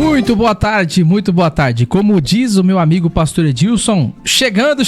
Muito boa tarde. Como diz o meu amigo pastor Edilson, chegando,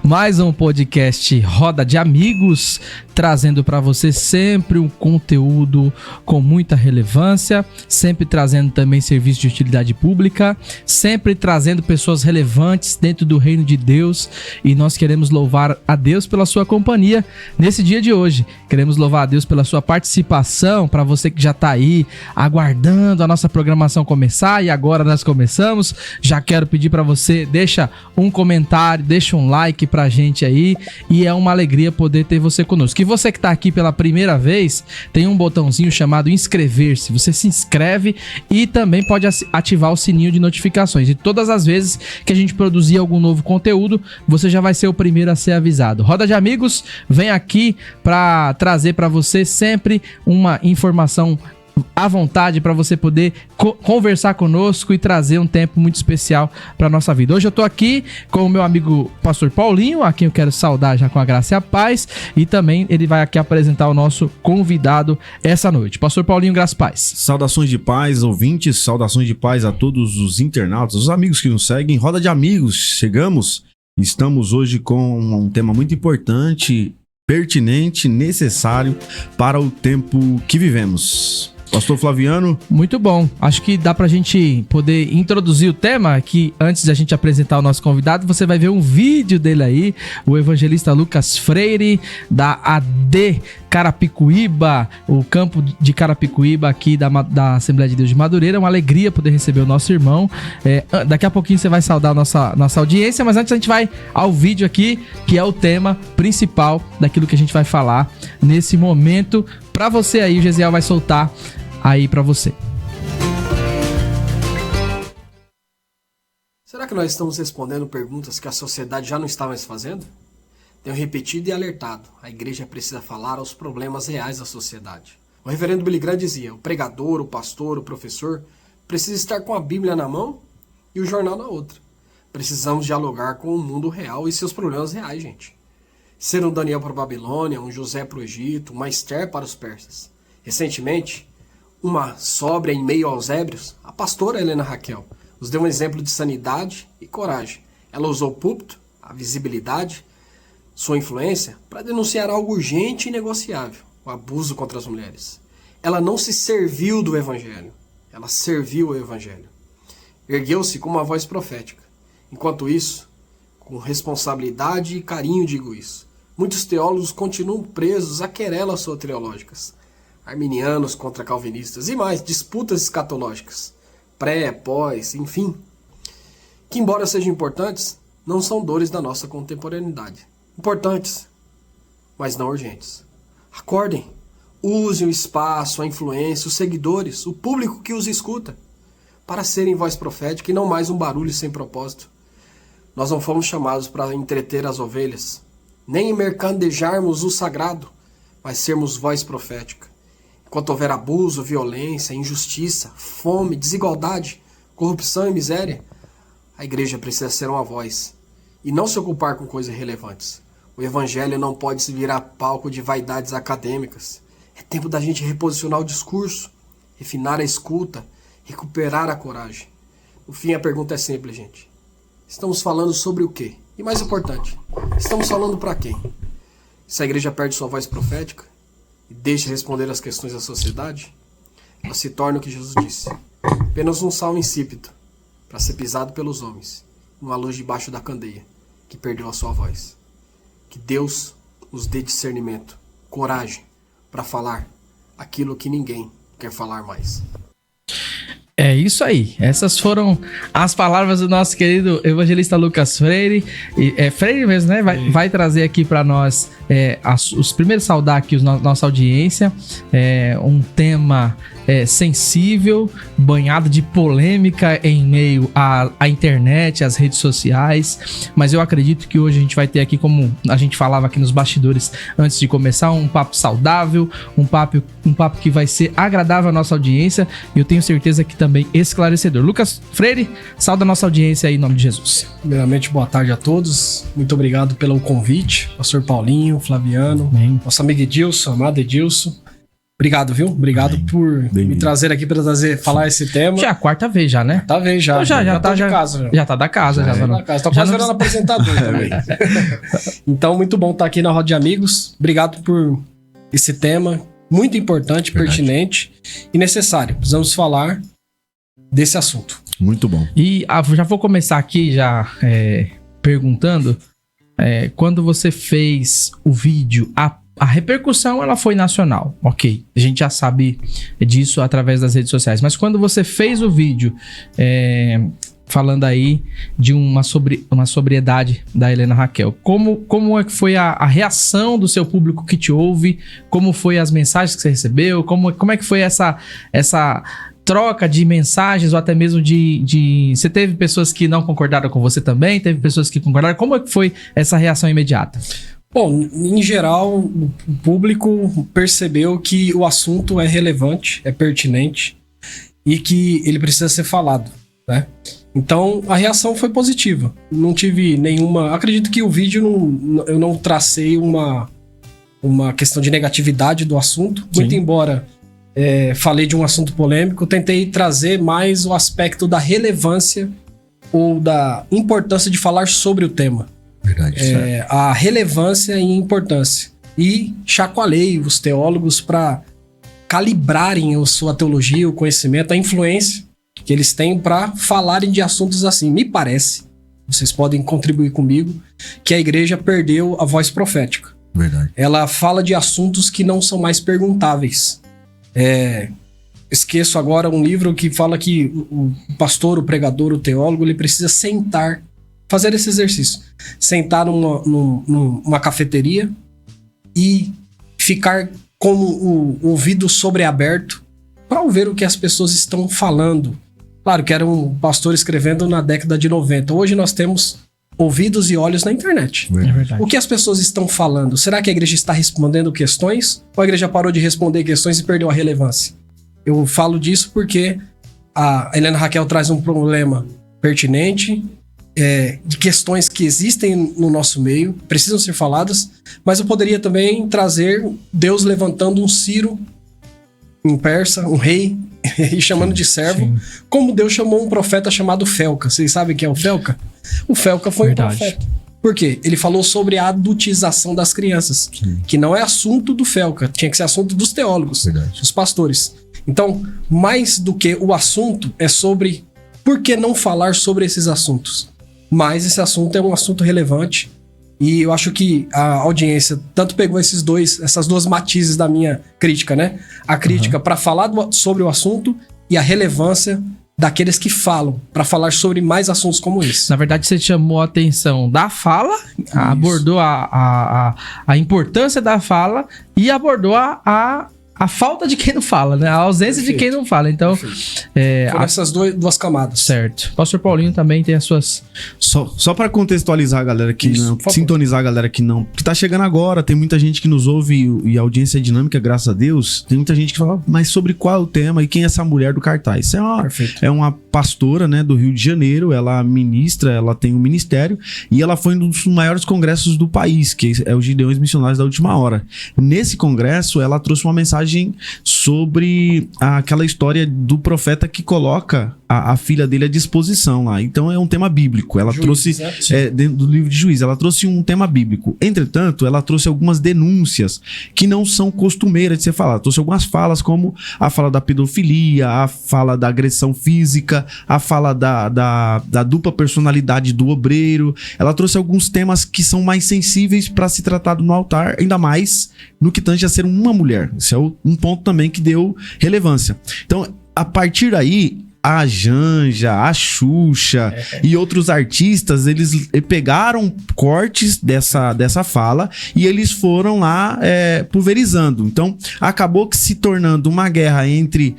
mais um podcast Roda de Amigos, trazendo para você sempre um conteúdo com muita relevância, sempre trazendo também serviço de utilidade pública, sempre trazendo pessoas relevantes dentro do reino de Deus, e nós queremos louvar a Deus pela sua companhia nesse dia de hoje. Queremos louvar a Deus pela sua participação, para você que já está aí aguardando a nossa programação começar, e agora nós começamos. Já quero pedir para você, deixa um comentário, deixa um like pra gente aí, e é uma alegria poder ter você conosco. E você que tá aqui pela primeira vez, tem um botãozinho chamado inscrever-se. Você se inscreve e também pode ativar o sininho de notificações, e todas as vezes que a gente produzir algum novo conteúdo, você já vai ser o primeiro a ser avisado. Roda de Amigos vem aqui para trazer para você sempre uma informação à vontade, para você poder conversar conosco e trazer um tempo muito especial para nossa vida. Hoje eu tô aqui com o meu amigo pastor Paulinho, a quem eu quero saudar já com a graça e a paz, e também ele vai aqui apresentar o nosso convidado essa noite. Pastor Paulinho, graça e paz. Saudações de paz, ouvintes, saudações de paz a todos os internautas, os amigos que nos seguem. Roda de Amigos, estamos hoje com um tema muito importante, pertinente, necessário para o tempo que vivemos. Pastor Flaviano. Muito bom. Acho que dá pra gente poder introduzir o tema, que antes de a gente apresentar o nosso convidado, você vai ver um vídeo dele aí, o evangelista Lucas Freire, da AD Carapicuíba, o campo de Carapicuíba aqui da Assembleia de Deus de Madureira. É uma alegria poder receber o nosso irmão. Daqui a pouquinho você vai saudar a nossa audiência, mas antes a gente vai ao vídeo aqui, que é o tema principal daquilo que a gente vai falar nesse momento. Pra você aí, o Gesiel vai soltar aí pra você. Será que nós estamos respondendo perguntas que a sociedade já não está mais fazendo? Tenho repetido e alertado, a igreja precisa falar aos problemas reais da sociedade. O reverendo Billy Graham dizia, o pregador, o pastor, o professor precisa estar com a Bíblia na mão e o jornal na outra. Precisamos dialogar com o mundo real e seus problemas reais, gente. Ser um Daniel para a Babilônia, um José para o Egito, uma Esther para os persas. Recentemente, uma sóbria em meio aos ébrios, a pastora Helena Raquel, nos deu um exemplo de sanidade e coragem. Ela usou o púlpito, a visibilidade, sua influência, para denunciar algo urgente e inegociável, o abuso contra as mulheres. Ela não se serviu do evangelho, ela serviu o evangelho. Ergueu-se com uma voz profética. Enquanto isso, com responsabilidade e carinho digo isso, muitos teólogos continuam presos a querelas soteriológicas, arminianos contra calvinistas e mais, disputas escatológicas, pré, pós, enfim, que embora sejam importantes, não são dores da nossa contemporaneidade. Importantes, mas não urgentes. Acordem, usem o espaço, a influência, os seguidores, o público que os escuta, para serem voz profética e não mais um barulho sem propósito. Nós não fomos chamados para entreter as ovelhas, nem mercadejarmos o sagrado, mas sermos voz profética. Enquanto houver abuso, violência, injustiça, fome, desigualdade, corrupção e miséria, a igreja precisa ser uma voz e não se ocupar com coisas irrelevantes. O evangelho não pode se virar palco de vaidades acadêmicas. É tempo da gente reposicionar o discurso, refinar a escuta, recuperar a coragem. No fim, a pergunta é simples, gente. Estamos falando sobre o quê? E mais importante, estamos falando para quem? Se a igreja perde sua voz profética e deixa de responder às questões da sociedade, ela se torna o que Jesus disse, apenas um sal insípido para ser pisado pelos homens, uma luz debaixo da candeia que perdeu a sua voz. Que Deus nos dê discernimento, coragem para falar aquilo que ninguém quer falar mais. É isso aí, essas foram as palavras do nosso querido evangelista Lucas Freire. É Freire mesmo, né? Vai trazer aqui para nós os primeiros saudar aqui nossa audiência. Um tema sensível, banhado de polêmica em meio à internet, às redes sociais, mas eu acredito que hoje a gente vai ter aqui, como a gente falava aqui nos bastidores antes de começar, um papo saudável, um papo que vai ser agradável à nossa audiência, e eu tenho certeza que também esclarecedor. Lucas Freire, sauda a nossa audiência aí em nome de Jesus. Primeiramente, boa tarde a todos, muito obrigado pelo convite, pastor Paulinho, Flaviano, nosso amigo Edilson, amado Edilson. Obrigado, viu? Obrigado por me trazer aqui para falar esse tema. Já é a quarta vez já, né? Tá vez já. Então já tá tá de casa. Já tá da casa. Já tá da casa. Tô quase virando apresentador também. Então, muito bom estar aqui na Roda de Amigos. Obrigado por esse tema. Muito importante, pertinente e necessário. Precisamos falar desse assunto. Muito bom. E já vou começar aqui perguntando, quando você fez o vídeo, a repercussão ela foi nacional, ok, a gente já sabe disso através das redes sociais, mas quando você fez o vídeo falando aí de uma sobriedade da Helena Raquel, como é que foi a reação do seu público que te ouve, como foi as mensagens que você recebeu, como é que foi essa troca de mensagens ou até mesmo você teve pessoas que não concordaram com você também, teve pessoas que concordaram, como é que foi essa reação imediata? Bom, em geral, o público percebeu que o assunto é relevante, é pertinente e que ele precisa ser falado, né? Então, a reação foi positiva. Não tive nenhuma... Acredito que o vídeo eu não tracei uma questão de negatividade do assunto. Sim. Muito embora falei de um assunto polêmico, tentei trazer mais o aspecto da relevância ou da importância de falar sobre o tema. Verdade, a relevância e importância. E chacoalhei os teólogos para calibrarem a sua teologia, o conhecimento, a influência que eles têm para falarem de assuntos assim. Me parece, vocês podem contribuir comigo, que a igreja perdeu a voz profética. Verdade. Ela fala de assuntos que não são mais perguntáveis. Esqueço agora um livro que fala que o pastor, o pregador, o teólogo, ele precisa sentar, fazer esse exercício. Sentar numa cafeteria e ficar com o ouvido sobreaberto para ouvir o que as pessoas estão falando. Claro que era um pastor escrevendo na década de 90. Hoje nós temos ouvidos e olhos na internet. É verdade. O que as pessoas estão falando? Será que a igreja está respondendo questões? Ou a igreja parou de responder questões e perdeu a relevância? Eu falo disso porque a Helena Raquel traz um problema pertinente, de questões que existem no nosso meio, precisam ser faladas, mas eu poderia também trazer Deus levantando um Ciro em persa, um rei, e chamando de servo, como Deus chamou um profeta chamado Felca. Vocês sabem quem é o Felca? O Felca foi um profeta. Por quê? Ele falou sobre a adultização das crianças, que não é assunto do Felca, tinha que ser assunto dos teólogos, dos pastores. Então, mais do que o assunto, é sobre por que não falar sobre esses assuntos. Mas esse assunto é um assunto relevante e eu acho que a audiência tanto pegou essas duas matizes da minha crítica, né? A crítica para falar sobre o assunto e a relevância daqueles que falam, para falar sobre mais assuntos como esse. Na verdade, você chamou a atenção da fala, abordou a importância da fala e abordou a falta de quem não fala, né? A ausência de quem não fala. Então, foram essas duas camadas. Certo. Pastor Paulinho também tem as suas... Só para contextualizar a galera que não... Sintonizar a galera que não... Que tá chegando agora, tem muita gente que nos ouve e a audiência é dinâmica, graças a Deus. Tem muita gente que fala, mas sobre qual é o tema e quem é essa mulher do cartaz? É uma pastora, né, do Rio de Janeiro, ela ministra, ela tem um ministério e ela foi um dos maiores congressos do país, que é o Gideões Missionários da Última Hora. Nesse congresso, ela trouxe uma mensagem sobre aquela história do profeta que coloca a filha dele à disposição lá. Então é um tema bíblico. Ela trouxe, dentro do livro de Juízes, ela trouxe um tema bíblico. Entretanto, ela trouxe algumas denúncias que não são costumeiras de ser faladas. Trouxe algumas falas, como a fala da pedofilia, a fala da agressão física, a fala da dupla personalidade do obreiro. Ela trouxe alguns temas que são mais sensíveis para se tratar no altar, ainda mais no que tange a ser uma mulher. Esse é um ponto também que deu relevância. Então, a partir daí, a Janja, a Xuxa e outros artistas, eles pegaram cortes dessa fala e eles foram lá pulverizando. Então, acabou que se tornando uma guerra entre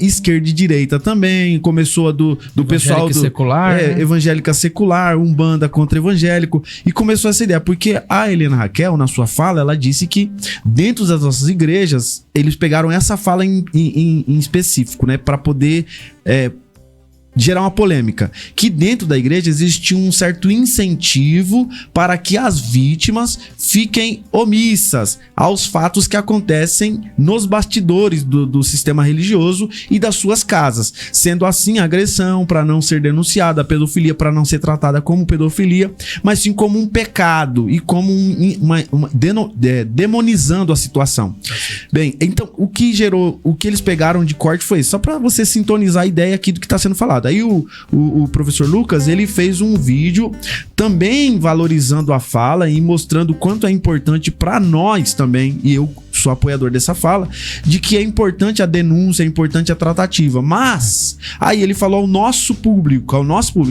esquerda e direita também. Começou do pessoal do secular, né? Evangélica secular, Umbanda contra evangélico, e começou essa ideia, porque a Helena Raquel, na sua fala, ela disse que dentro das nossas igrejas, eles pegaram essa fala em específico, né, para poder gerar uma polêmica, que dentro da igreja existe um certo incentivo para que as vítimas fiquem omissas aos fatos que acontecem nos bastidores do sistema religioso e das suas casas, sendo assim a agressão para não ser denunciada, a pedofilia para não ser tratada como pedofilia, mas sim como um pecado e como demonizando a situação. Bem, então o que eles pegaram de corte foi isso, só para você sintonizar a ideia aqui do que está sendo falado. Aí o professor Lucas, ele fez um vídeo também valorizando a fala e mostrando o quanto é importante para nós também, e eu sou apoiador dessa fala, de que é importante a denúncia, é importante a tratativa. Mas aí ele falou ao nosso público,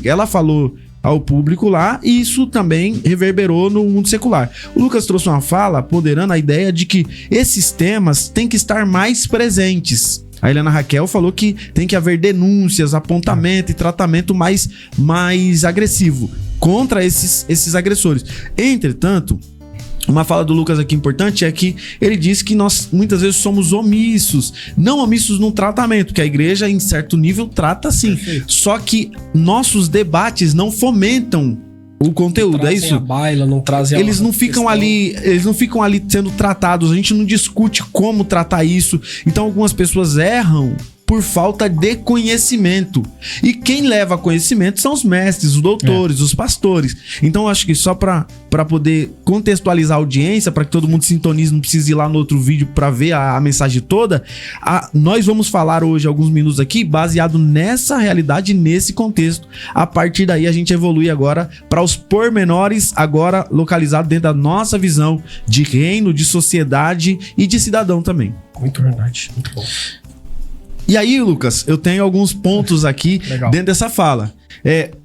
ela falou ao público lá, e isso também reverberou no mundo secular. O Lucas trouxe uma fala ponderando a ideia de que esses temas têm que estar mais presentes. A Helena Raquel falou que tem que haver denúncias, apontamento e tratamento mais agressivo contra esses agressores. Entretanto, uma fala do Lucas aqui importante é que ele diz que nós muitas vezes somos omissos, não omissos no tratamento, que a igreja em certo nível trata sim. Perfeito. Só que nossos debates não fomentam o conteúdo, não é isso? A baila, não trazem eles não ficam ali sendo tratados, a gente não discute como tratar isso. Então algumas pessoas erram por falta de conhecimento. E quem leva conhecimento são os mestres, os doutores, os pastores. Então acho que só para poder contextualizar a audiência, para que todo mundo sintonize, não precise ir lá no outro vídeo para ver a mensagem toda, nós vamos falar hoje alguns minutos aqui baseado nessa realidade, nesse contexto. A partir daí a gente evolui agora para os pormenores, agora localizado dentro da nossa visão de reino, de sociedade e de cidadão também. Muito verdade, muito bom. E aí, Lucas, eu tenho alguns pontos aqui dentro dessa fala.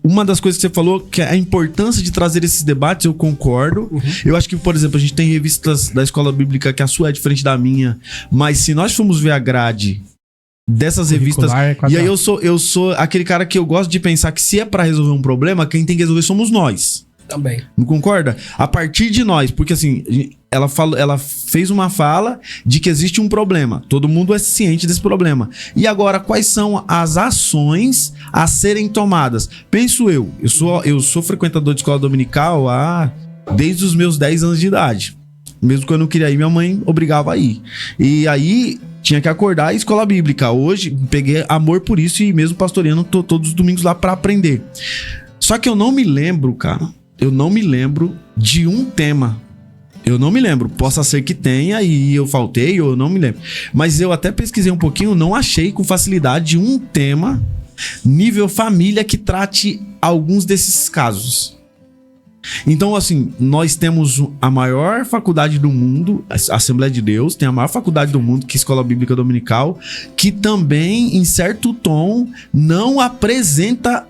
Uma das coisas que você falou, que é a importância de trazer esses debates, eu concordo. Uhum. Eu acho que, por exemplo, a gente tem revistas da escola bíblica que a sua é diferente da minha, mas se nós formos ver a grade dessas revistas... E aí eu sou aquele cara que eu gosto de pensar que se é pra resolver um problema, quem tem que resolver somos nós. Também. Não concorda? A partir de nós, porque assim... Ela fez uma fala de que existe um problema. Todo mundo é ciente desse problema. E agora, quais são as ações a serem tomadas? Penso eu sou frequentador de escola dominical desde os meus 10 anos de idade. Mesmo quando eu não queria ir, minha mãe obrigava a ir. E aí, tinha que acordar a escola bíblica. Hoje, peguei amor por isso e mesmo pastoreando, tô todos os domingos lá para aprender. Só que eu não me lembro, cara. Eu não me lembro de um tema. Eu não me lembro, possa ser que tenha e eu faltei, ou eu não me lembro. Mas eu até pesquisei um pouquinho, não achei com facilidade um tema nível família que trate alguns desses casos. Então, assim, nós temos a maior faculdade do mundo, a Assembleia de Deus, tem a maior faculdade do mundo, que é a Escola Bíblica Dominical, que também, em certo tom, não apresenta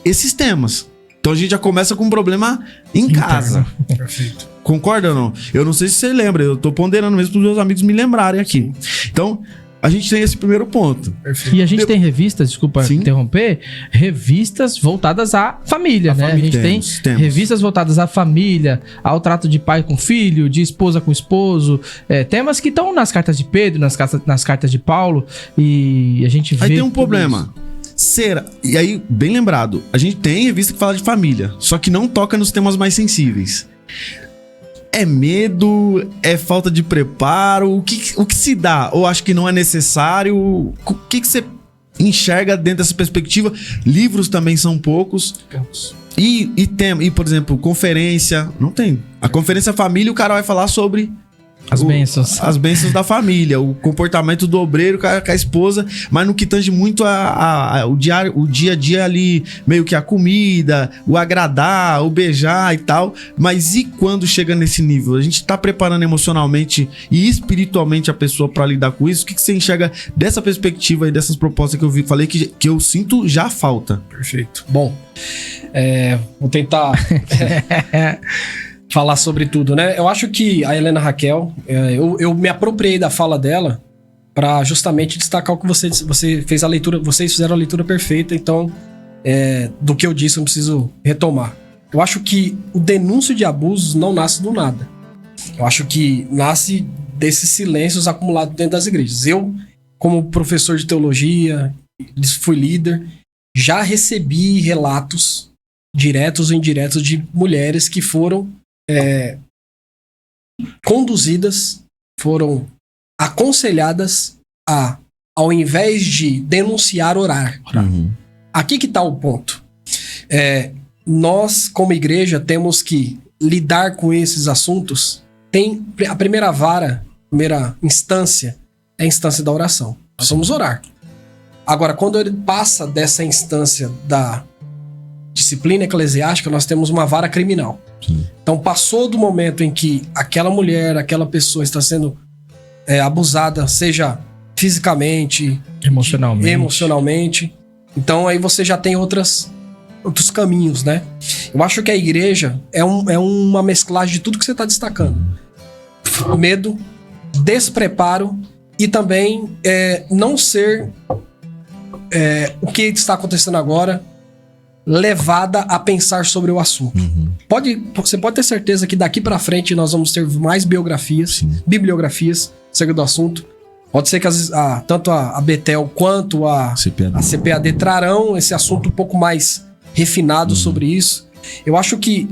esses temas. Então a gente já começa com um problema em casa. Perfeito. Concorda ou não? Eu não sei se você lembra, eu tô ponderando mesmo para os meus amigos me lembrarem aqui. Então, a gente tem esse primeiro ponto. Perfeito. E a gente tem revistas, desculpa interromper, revistas voltadas à família, né? Família. A gente temos. Revistas voltadas à família, ao trato de pai com filho, de esposa com esposo, temas que estão nas cartas de Pedro, nas cartas de Paulo, e a gente vê... Aí tem um problema. E aí, bem lembrado, a gente tem revista que fala de família, só que não toca nos temas mais sensíveis. É medo? É falta de preparo? O que se dá? Ou acho que não é necessário? O que você enxerga dentro dessa perspectiva? Livros também são poucos. E, por exemplo, conferência, não tem. A conferência família, o cara vai falar sobre... As bênçãos da família, o comportamento do obreiro com a esposa, mas no que tange muito o dia a dia ali, meio que a comida, o agradar, o beijar e tal. Mas e quando chega nesse nível? A gente tá preparando emocionalmente e espiritualmente a pessoa para lidar com isso? O que você enxerga dessa perspectiva e dessas propostas que eu falei que eu sinto já falta? Perfeito. Bom, vou tentar... falar sobre tudo, né? Eu acho que a Helena Raquel, eu me apropriei da fala dela para justamente destacar o que você fez a leitura, vocês fizeram a leitura perfeita, então do que eu disse eu não preciso retomar. Eu acho que o denúncio de abusos não nasce do nada. Eu acho que nasce desses silêncios acumulados dentro das igrejas. Eu, como professor de teologia, fui líder, já recebi relatos diretos ou indiretos de mulheres que foram conduzidas, foram aconselhadas a, ao invés de denunciar, orar. Aqui que está o ponto. Nós, como igreja, temos que lidar com esses assuntos. Tem a primeira vara, a primeira instância, é a instância da oração. Nós vamos orar. Agora, quando ele passa dessa instância da disciplina eclesiástica, nós temos uma vara criminal. Sim. Então, passou do momento em que aquela mulher, aquela pessoa está sendo abusada, seja fisicamente, emocionalmente. Então, aí você já tem outros caminhos, né? Eu acho que a igreja é uma mesclagem de tudo que você está destacando. Medo, despreparo e também não ser o que está acontecendo agora levada a pensar sobre o assunto. Você pode ter certeza que daqui pra frente nós vamos ter mais biografias, bibliografias acerca do assunto. Pode ser que tanto a Betel quanto a CPAD trarão esse assunto um pouco mais refinado sobre isso. Eu acho que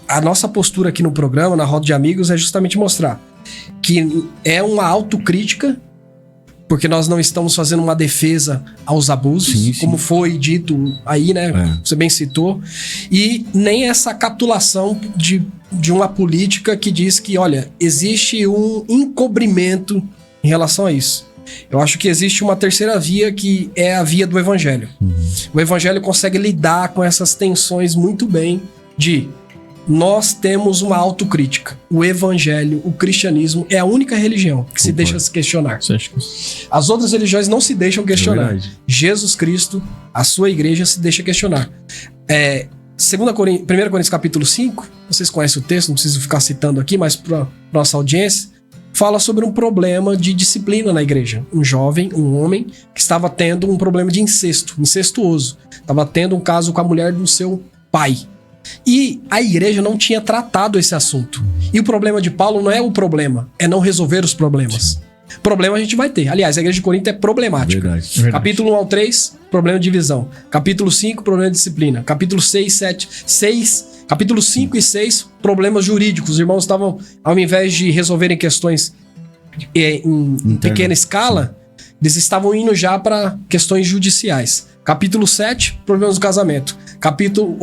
a nossa postura aqui no programa, na Roda de Amigos, é justamente mostrar que é uma autocrítica, porque nós não estamos fazendo uma defesa aos abusos, como foi dito aí, né? Você bem citou. E nem essa capitulação de uma política que diz que, olha, existe um encobrimento em relação a isso. Eu acho que existe uma terceira via, que é a via do evangelho. O evangelho consegue lidar com essas tensões muito bem nós temos uma autocrítica. O evangelho, o cristianismo é a única religião que se deixa se questionar. As outras religiões não se deixam questionar. Jesus Cristo, a sua igreja, se deixa questionar. 1 Coríntios capítulo 5, vocês conhecem o texto, não preciso ficar citando aqui, mas para nossa audiência, fala sobre um problema de disciplina na igreja. Um homem que estava tendo um problema de incestuoso. Estava tendo um caso com a mulher do seu pai. E a igreja não tinha tratado esse assunto. E o problema de Paulo não é o problema, é não resolver os problemas. Problema a gente vai ter. Aliás, a igreja de Corinto é problemática. Verdade. Capítulo 1 ao 3, problema de divisão. Capítulo 5, problema de disciplina. Capítulo 6, capítulo 5 e 6, problemas jurídicos. Os irmãos estavam, ao invés de resolverem questões em pequena escala, eles estavam indo já para questões judiciais. Capítulo 7, problemas do casamento. Capítulo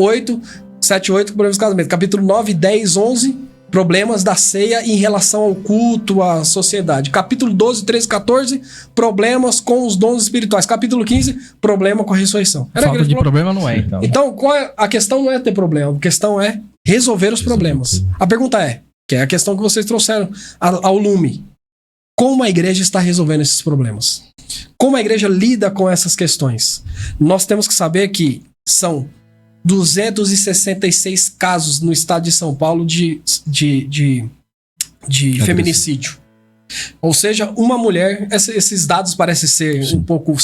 7 e 8, problemas do casamento. Capítulo 9, 10, 11, problemas da ceia em relação ao culto, à sociedade. Capítulo 12, 13, 14, problemas com os dons espirituais. Capítulo 15, problema com a ressurreição. Falta de problema não é, então. Então, a questão não é ter problema, a questão é resolver os problemas. A pergunta que é a questão que vocês trouxeram ao lume. Como a igreja está resolvendo esses problemas? Como a igreja lida com essas questões? Nós temos que saber que são 266 casos no estado de São Paulo de feminicídio. Ou seja, uma mulher... Esses dados parecem ser um pouco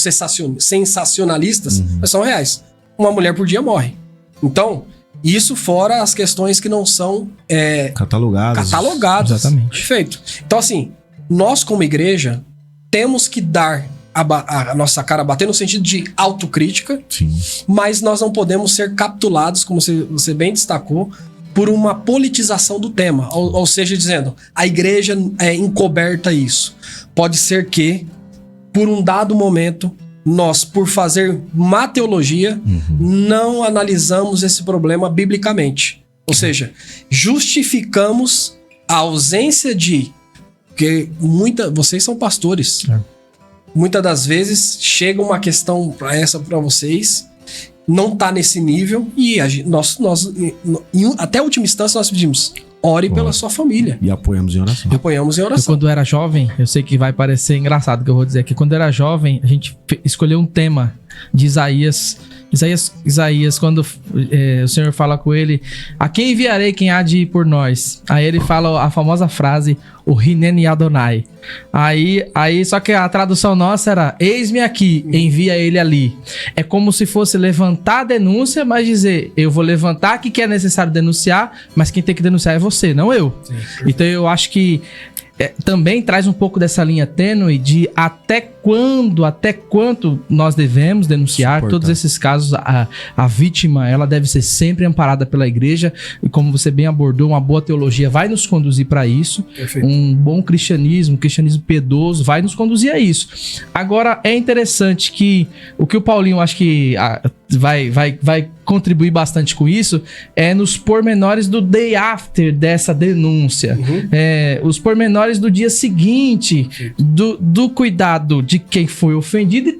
sensacionalistas, mas são reais. Uma mulher por dia morre. Então, isso fora as questões que não são catalogadas. Exatamente. Perfeito. Então, assim, nós como igreja temos que dar a nossa cara a bater no sentido de autocrítica, mas nós não podemos ser capturados, como você bem destacou, por uma politização do tema, ou seja, dizendo, a igreja encoberta isso. Pode ser que, por um dado momento, nós, por fazer má teologia, não analisamos esse problema biblicamente. Ou seja, justificamos a ausência porque vocês são pastores. Muitas das vezes chega uma questão para vocês, não tá nesse nível, e nós até a última instância nós pedimos, ore pela sua família. E apoiamos em oração. Eu, quando era jovem, eu sei que vai parecer engraçado o que eu vou dizer aqui, quando eu era jovem, a gente escolheu um tema de Isaías, quando o Senhor fala com ele, a quem enviarei quem há de ir por nós? Aí ele fala a famosa frase, o Hineni Adonai. Aí só que a tradução nossa era, eis-me aqui, envia ele ali. É como se fosse levantar a denúncia, mas dizer, eu vou levantar aqui que é necessário denunciar, mas quem tem que denunciar é você, não eu. Então eu acho que também traz um pouco dessa linha tênue de até até quanto nós devemos denunciar Suportar. todos esses casos. A vítima, ela deve ser sempre amparada pela igreja, e como você bem abordou, uma boa teologia vai nos conduzir para isso. Perfeito. Um bom cristianismo, cristianismo piedoso, vai nos conduzir a isso. Agora, é interessante que o que o Paulinho acho que vai contribuir bastante com isso é nos pormenores do day after dessa denúncia. Os pormenores do dia seguinte, do cuidado de quem foi ofendido,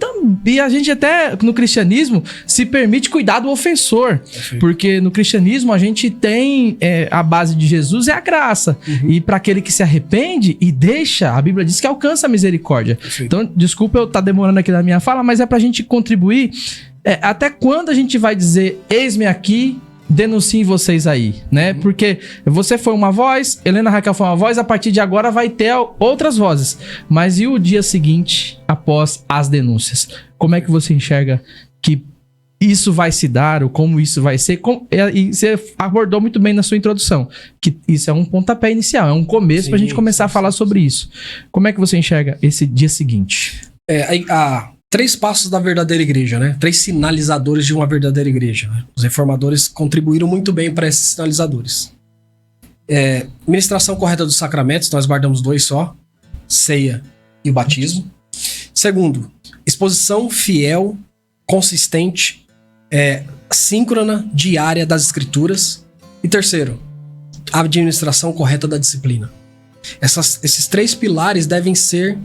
e a gente até no cristianismo se permite cuidar do ofensor, porque no cristianismo a gente tem a base de Jesus é a graça, e para aquele que se arrepende e deixa, a Bíblia diz que alcança a misericórdia. Então, desculpa eu estar demorando aqui na minha fala, mas é pra gente contribuir. Até quando a gente vai dizer, eis-me aqui, denunciem vocês aí, né? Porque você foi uma voz, Helena Raquel foi uma voz, a partir de agora vai ter outras vozes. Mas e o dia seguinte, após as denúncias? Como é que você enxerga que isso vai se dar, ou como isso vai ser? E você abordou muito bem na sua introdução, que isso é um pontapé inicial, é um começo pra gente começar a falar sobre isso. Como é que você enxerga esse dia seguinte? 3 passos da verdadeira igreja, né? 3 sinalizadores de uma verdadeira igreja. Os reformadores contribuíram muito bem para esses sinalizadores. Ministração correta dos sacramentos, nós guardamos 2 só: ceia e o batismo. Segundo, exposição fiel, consistente, síncrona, diária das escrituras. E terceiro, a administração correta da disciplina. Esses 3 pilares devem ser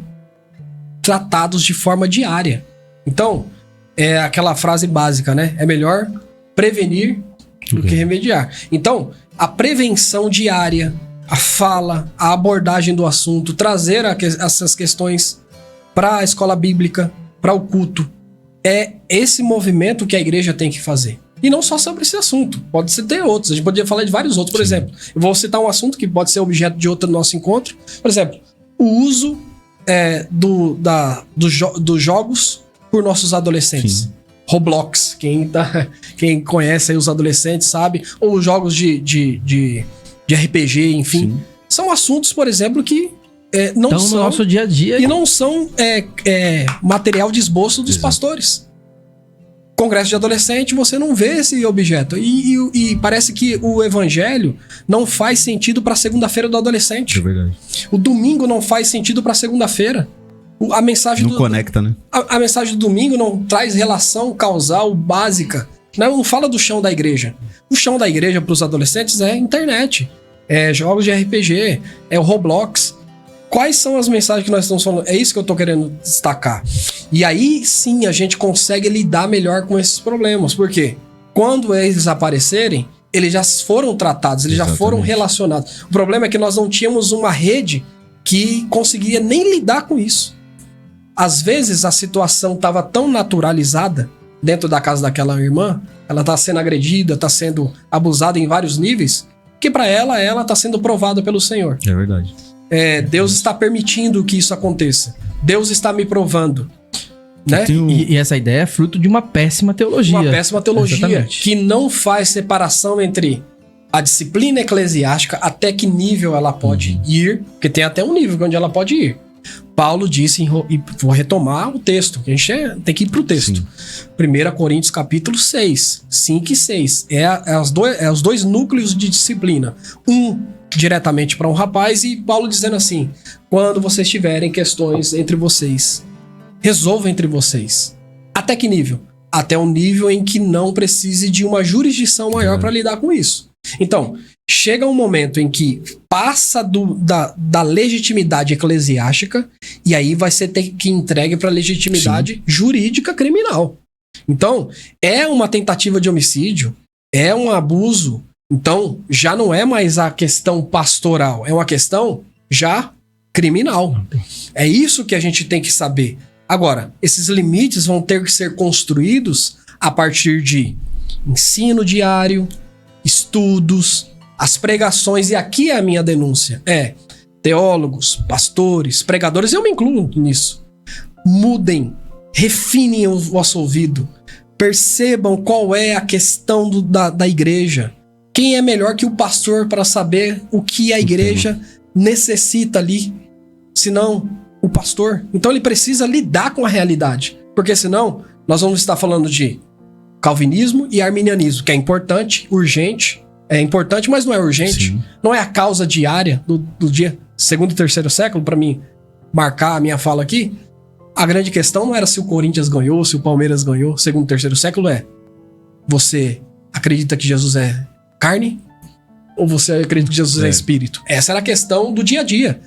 tratados de forma diária. Então, é aquela frase básica, né? É melhor prevenir do que remediar. Então, a prevenção diária, a fala, a abordagem do assunto, trazer essas questões para a escola bíblica, para o culto, é esse movimento que a igreja tem que fazer. E não só sobre esse assunto, pode ter outros. A gente poderia falar de vários outros. Por exemplo, eu vou citar um assunto que pode ser objeto de outro nosso encontro. Por exemplo, o uso dos jogos por nossos adolescentes. Sim. Roblox, quem conhece aí os adolescentes sabe, ou jogos de RPG, enfim. Sim. São assuntos, por exemplo, que não então, são no nosso dia a dia e não são material de esboço dos pastores. Congresso de adolescente, você não vê esse objeto. E parece que o evangelho não faz sentido para segunda-feira do adolescente. É verdade. O domingo não faz sentido para segunda-feira. A mensagem não conecta, né? A mensagem do domingo não traz relação causal básica. Não fala do chão da igreja. O chão da igreja para os adolescentes é internet, jogos de RPG, o Roblox. Quais são as mensagens que nós estamos falando? É isso que eu tô querendo destacar. E aí sim a gente consegue lidar melhor com esses problemas. Por quê? Quando eles aparecerem, eles já foram tratados, eles já foram relacionados. O problema é que nós não tínhamos uma rede que conseguia nem lidar com isso. Às vezes a situação estava tão naturalizada dentro da casa daquela irmã, ela está sendo agredida, está sendo abusada em vários níveis, que para ela está sendo provada pelo Senhor. É verdade. Deus está permitindo que isso aconteça. Deus está me provando. Né? E essa ideia é fruto de uma péssima teologia. Uma péssima teologia. Exatamente. Que não faz separação entre a disciplina eclesiástica, até que nível ela pode ir, porque tem até um nível onde ela pode ir. Paulo disse, e vou retomar o texto, que a gente tem que ir para o texto. 1 Coríntios capítulo 6, 5 e 6. Os dois núcleos de disciplina. Diretamente para um rapaz, e Paulo dizendo assim: quando vocês tiverem questões entre vocês, resolvam entre vocês. Até que nível? Até um nível em que não precise de uma jurisdição maior para lidar com isso. Então, chega um momento em que passa da legitimidade eclesiástica, e aí vai ser que entregue para a legitimidade jurídica criminal. Então, é uma tentativa de homicídio, é um abuso. Então, já não é mais a questão pastoral, é uma questão já criminal. É isso que a gente tem que saber. Agora, esses limites vão ter que ser construídos a partir de ensino diário, estudos, as pregações, e aqui é a minha denúncia. Teólogos, pastores, pregadores, eu me incluo nisso. Mudem, refinem o vosso ouvido, percebam qual é a questão da igreja. Quem é melhor que o pastor para saber o que a igreja necessita ali? Senão, o pastor. Então ele precisa lidar com a realidade. Porque senão, nós vamos estar falando de calvinismo e arminianismo, que é importante, urgente. É importante, mas não é urgente. Sim. Não é a causa diária do dia segundo e terceiro século, para mim marcar a minha fala aqui. A grande questão não era se o Corinthians ganhou, se o Palmeiras ganhou, segundo e terceiro século você acredita que Jesus é carne? Ou você acredita que Jesus é espírito? Essa era a questão do dia a dia.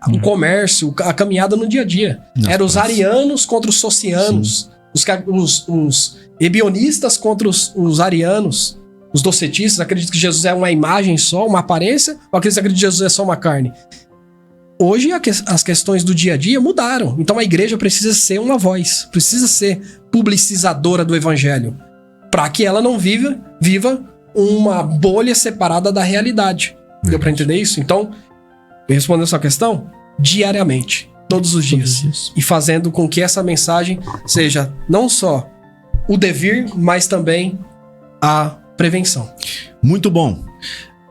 O comércio, a caminhada no dia a dia. Era os arianos contra os socianos. Os ebionistas contra os arianos. Os docetistas acreditam que Jesus é uma imagem só, uma aparência, ou acreditam que Jesus é só uma carne? Hoje as questões do dia a dia mudaram. Então a igreja precisa ser uma voz, precisa ser publicizadora do evangelho, para que ela não viva uma bolha separada da realidade. Deu para entender isso? Então, respondendo a sua questão, diariamente, todos os dias. E fazendo com que essa mensagem seja não só o devir, mas também a prevenção. Muito bom.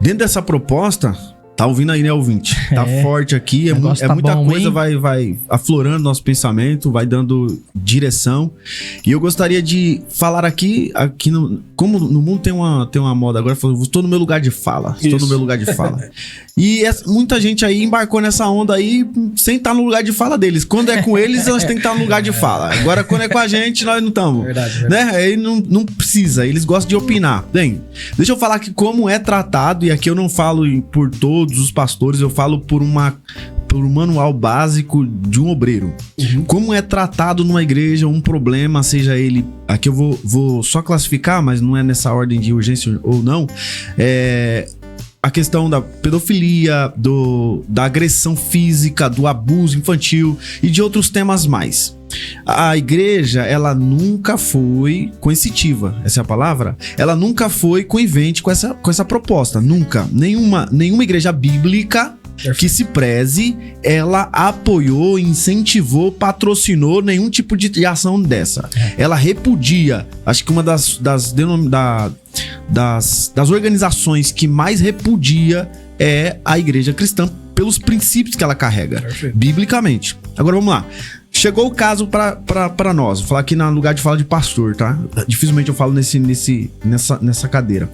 Dentro dessa proposta, tá ouvindo aí, né, ouvinte? Tá forte aqui, tá muita bom, coisa, vai aflorando nosso pensamento, vai dando direção. E eu gostaria de falar aqui como no mundo tem uma moda agora, estou no meu lugar de fala. Estou no meu lugar de fala. E muita gente aí embarcou nessa onda aí sem estar no lugar de fala deles. Quando é com eles, nós temos que estar no lugar de fala. Agora, quando é com a gente, nós não estamos. Verdade. Né? Aí não precisa, eles gostam de opinar. Bem, deixa eu falar aqui como é tratado, e aqui eu não falo por todos os pastores, eu falo por um manual básico de um obreiro. Como é tratado numa igreja um problema, seja ele... Aqui eu vou só classificar, mas não é nessa ordem de urgência ou não. A questão da pedofilia, da agressão física, do abuso infantil e de outros temas mais. A igreja, ela nunca foi coercitiva, essa é a palavra? Ela nunca foi conivente com essa proposta, nunca. Nenhuma igreja bíblica que se preze, ela apoiou, incentivou, patrocinou nenhum tipo de ação dessa. Ela repudia, acho que uma das organizações que mais repudia é a igreja cristã, pelos princípios que ela carrega, biblicamente. Agora vamos lá. Chegou o caso pra nós, vou falar aqui no lugar de fala de pastor, tá? Dificilmente eu falo nessa cadeira.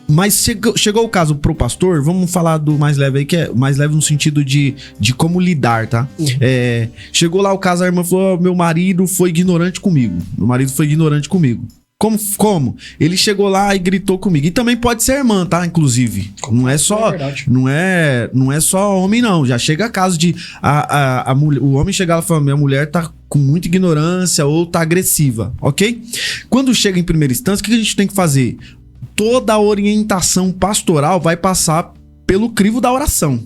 Mas chegou o caso pro pastor, vamos falar do mais leve aí, que é mais leve no sentido de como lidar, tá? Chegou lá o caso, a irmã falou, meu marido foi ignorante comigo. Como? Ele chegou lá e gritou comigo. E também pode ser irmã, tá? Inclusive. Não é só homem, não. Já chega caso de o homem chegar lá e falar, minha mulher tá com muita ignorância ou tá agressiva, ok? Quando chega em primeira instância, o que a gente tem que fazer? Toda a orientação pastoral vai passar pelo crivo da oração.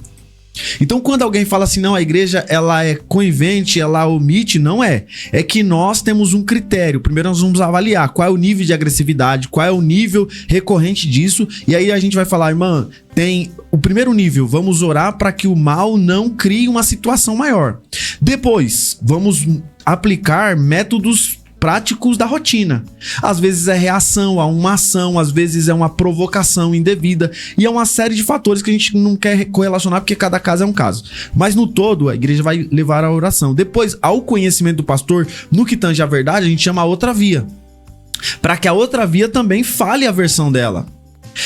Então, quando alguém fala assim, não, a igreja ela é conivente, ela omite, não é. É que nós temos um critério. Primeiro nós vamos avaliar qual é o nível de agressividade, qual é o nível recorrente disso. E aí a gente vai falar, irmã, tem o primeiro nível, vamos orar para que o mal não crie uma situação maior. Depois, vamos aplicar métodos práticos da rotina. Às vezes é reação a uma ação, às vezes é uma provocação indevida, e é uma série de fatores que a gente não quer correlacionar porque cada caso é um caso. Mas no todo, a igreja vai levar a oração. Depois, ao conhecimento do pastor, no que tange a verdade, a gente chama a outra via, para que a outra via também fale a versão dela.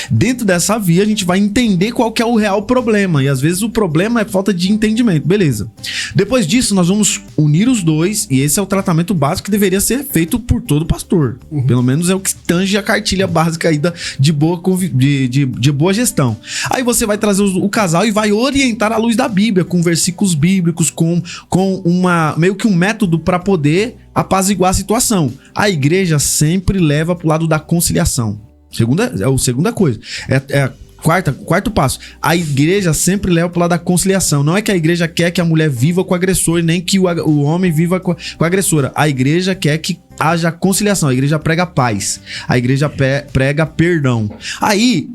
Dentro dessa via, a gente vai entender qual que é o real problema. E às vezes o problema é falta de entendimento. Beleza. Depois disso, nós vamos unir os dois. E esse é o tratamento básico que deveria ser feito por todo pastor. Pelo menos é o que tange a cartilha básica aí de boa gestão. Aí você vai trazer o casal e vai orientar à luz da Bíblia, com versículos bíblicos, com meio que um método para poder apaziguar a situação. A igreja sempre leva para o lado da conciliação. Segunda coisa. Quarto passo. A igreja sempre leva pro lado da conciliação. Não é que a igreja quer que a mulher viva com o agressor, nem que o homem viva com a agressora. A igreja quer que haja conciliação, a igreja prega paz, a igreja prega perdão. Aí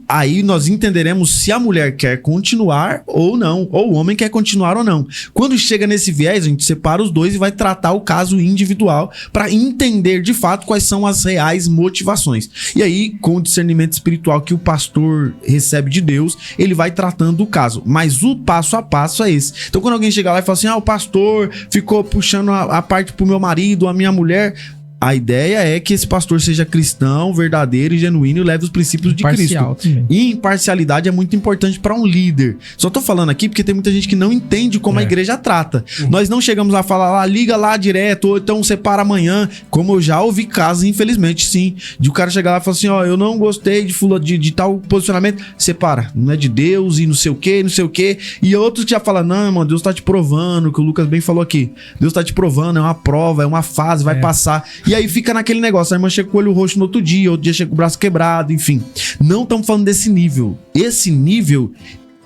nós entenderemos se a mulher quer continuar ou não, ou o homem quer continuar ou não. Quando chega nesse viés, a gente separa os dois e vai tratar o caso individual para entender de fato quais são as reais motivações. E aí, com o discernimento espiritual que o pastor recebe de Deus, ele vai tratando o caso. Mas o passo a passo é esse. Então, quando alguém chega lá e fala assim, o pastor ficou puxando a parte pro meu marido, a minha mulher... A ideia é que esse pastor seja cristão, verdadeiro e genuíno e leve os princípios de Cristo. Também. E imparcialidade é muito importante para um líder. Só tô falando aqui porque tem muita gente que não entende como a igreja trata. Nós não chegamos a falar lá, liga lá direto, ou então separa amanhã. Como eu já ouvi casos, infelizmente, sim, de o cara chegar lá e falar assim, eu não gostei de tal posicionamento. Separa, não é de Deus e não sei o que. E outros que já falam, não, irmão, Deus tá te provando, que o Lucas bem falou aqui. Deus tá te provando, é uma prova, é uma fase, vai passar. E aí fica naquele negócio, a irmã chega com o olho roxo no outro dia, outro dia chega com o braço quebrado, enfim. Não estamos falando desse nível. Esse nível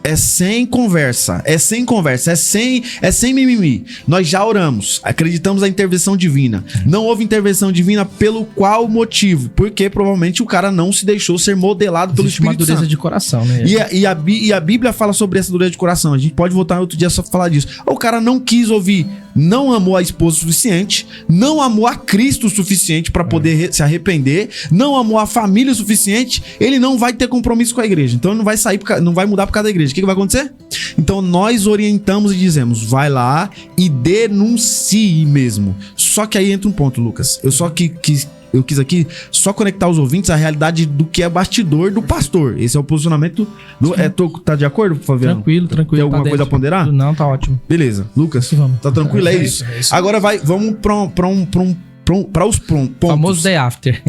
é sem conversa, é sem mimimi. Nós já oramos, acreditamos na intervenção divina. Não houve intervenção divina pelo qual motivo? Porque provavelmente o cara não se deixou ser modelado pelo Espírito Santo. Uma dureza de coração, né? E a Bíblia fala sobre essa dureza de coração. A gente pode voltar outro dia só pra falar disso. O cara não quis ouvir, não amou a esposa o suficiente, não amou a Cristo o suficiente para poder se arrepender, não amou a família o suficiente, ele não vai ter compromisso com a igreja. Então ele não vai sair, não vai mudar por causa da igreja. O que vai acontecer? Então nós orientamos e dizemos, vai lá e denuncie mesmo. Só que aí entra um ponto, Lucas. Eu quis aqui só conectar os ouvintes à realidade do que é bastidor do pastor. Esse é o posicionamento do... tá de acordo, Fabiano? Tranquilo. Tem alguma coisa a ponderar? Não, tá ótimo. Beleza. Lucas, tá tranquilo? É isso. Agora vamos para os pontos. Famoso day after.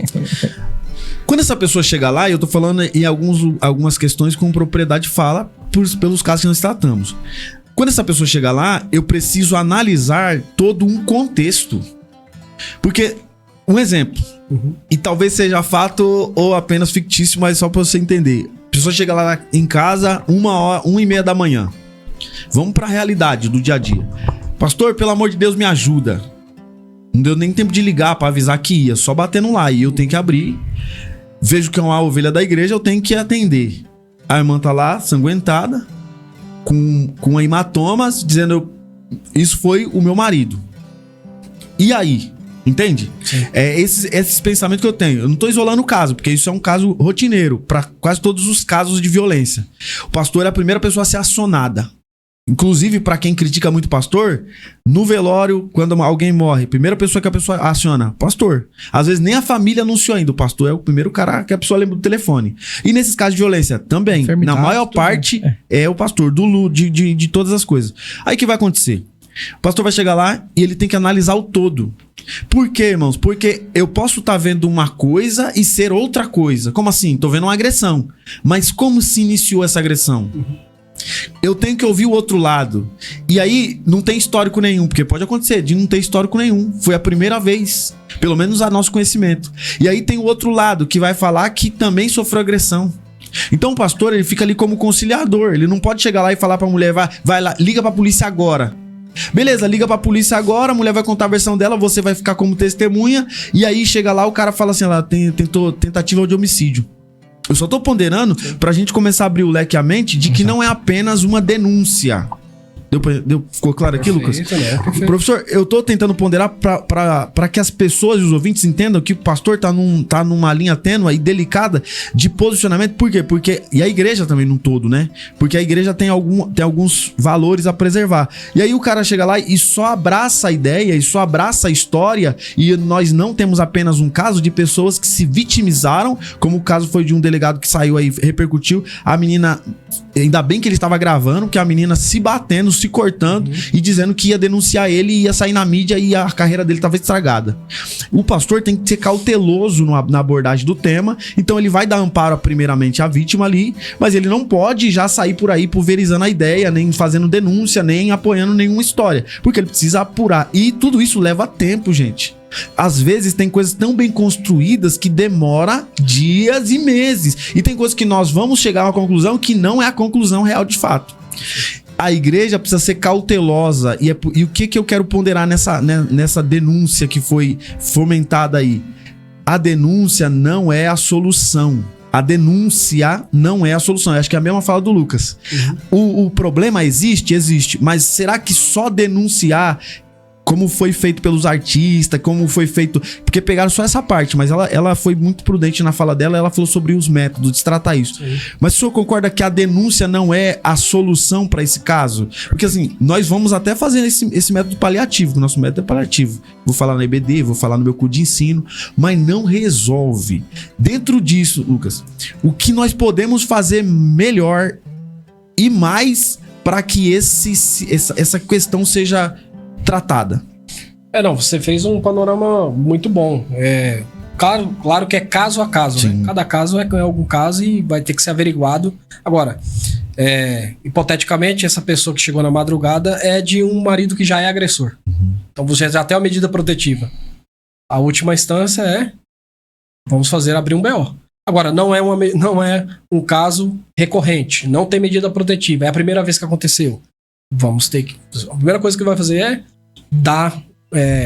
Quando essa pessoa chega lá, eu tô falando em algumas questões com propriedade fala pelos casos que nós tratamos. Quando essa pessoa chega lá, eu preciso analisar todo um contexto. Porque, um exemplo, e talvez seja fato ou apenas fictício, mas só pra você entender. A pessoa chega lá em casa 1h30 da manhã. Vamos pra realidade do dia a dia. Pastor, pelo amor de Deus, me ajuda. Não deu nem tempo de ligar pra avisar que ia, só batendo lá. E eu tenho que abrir. Vejo que é uma ovelha da igreja, eu tenho que atender. A irmã tá lá, sanguentada, com hematomas, dizendo, isso foi o meu marido. E aí? Entende? É esses pensamentos que eu tenho. Eu não tô isolando o caso, porque isso é um caso rotineiro para quase todos os casos de violência. O pastor é a primeira pessoa a ser acionada. Inclusive, para quem critica muito o pastor, no velório, quando alguém morre, primeira pessoa que a pessoa aciona, pastor. Às vezes nem a família anunciou ainda, o pastor é o primeiro cara que a pessoa lembra do telefone. E nesses casos de violência também, na maior parte, é o pastor, de todas as coisas. Aí o que vai acontecer? O pastor vai chegar lá e ele tem que analisar o todo. Por quê, irmãos? Porque eu posso estar vendo uma coisa e ser outra coisa. Como assim? Tô vendo uma agressão. Mas como se iniciou essa agressão? Eu tenho que ouvir o outro lado. E aí não tem histórico nenhum, porque pode acontecer de não ter histórico nenhum. Foi a primeira vez, pelo menos a nosso conhecimento. E aí tem o outro lado que vai falar que também sofreu agressão. Então o pastor, ele fica ali como conciliador. Ele não pode chegar lá e falar pra mulher, vai lá, liga pra polícia agora. Beleza, liga pra polícia agora, a mulher vai contar a versão dela, você vai ficar como testemunha. E aí chega lá, o cara fala assim, ela tentou tentativa de homicídio. Eu só tô ponderando pra gente começar a abrir o leque à mente de que não é apenas uma denúncia. Ficou claro aqui, Lucas? Perfeito. Professor, eu tô tentando ponderar pra que as pessoas e os ouvintes entendam que o pastor tá numa linha tênue e delicada de posicionamento. Por quê? Porque, e a igreja também num todo, né? Porque a igreja tem alguns valores a preservar. E aí o cara chega lá e só abraça a ideia e só abraça a história, e nós não temos apenas um caso de pessoas que se vitimizaram, como o caso foi de um delegado que saiu aí, repercutiu, a menina, ainda bem que ele estava gravando, que a menina se batendo, se cortando e dizendo que ia denunciar ele e ia sair na mídia e a carreira dele estava estragada. O pastor tem que ser cauteloso na abordagem do tema, então ele vai dar amparo primeiramente à vítima ali, mas ele não pode já sair por aí pulverizando a ideia, nem fazendo denúncia, nem apoiando nenhuma história, porque ele precisa apurar. E tudo isso leva tempo, gente. Às vezes tem coisas tão bem construídas que demora dias e meses. E tem coisas que nós vamos chegar a uma conclusão que não é a conclusão real de fato. a igreja precisa ser cautelosa. E o que eu quero ponderar nessa denúncia que foi fomentada aí? A denúncia não é a solução. A denúncia não é a solução. Eu acho que é a mesma fala do Lucas. O problema existe, mas será que só denunciar, como foi feito pelos artistas, como foi feito... Porque pegaram só essa parte, mas ela foi muito prudente na fala dela, ela falou sobre os métodos de tratar isso. Sim. Mas o senhor concorda que a denúncia não é a solução para esse caso? Porque assim, nós vamos até fazer esse método paliativo, o nosso método é paliativo. Vou falar na EBD, vou falar no meu curso de ensino, mas não resolve. Dentro disso, Lucas, o que nós podemos fazer melhor e mais para que essa questão seja tratada? Não, você fez um panorama muito bom. Claro que é caso a caso, né? Cada caso é algum caso e vai ter que ser averiguado. Agora, hipoteticamente, essa pessoa que chegou na madrugada é de um marido que já é agressor. Então você já tem uma medida protetiva. A última instância é: vamos abrir um BO. Agora, não é um caso recorrente, não tem medida protetiva, é a primeira vez que aconteceu. A primeira coisa que vai fazer é dar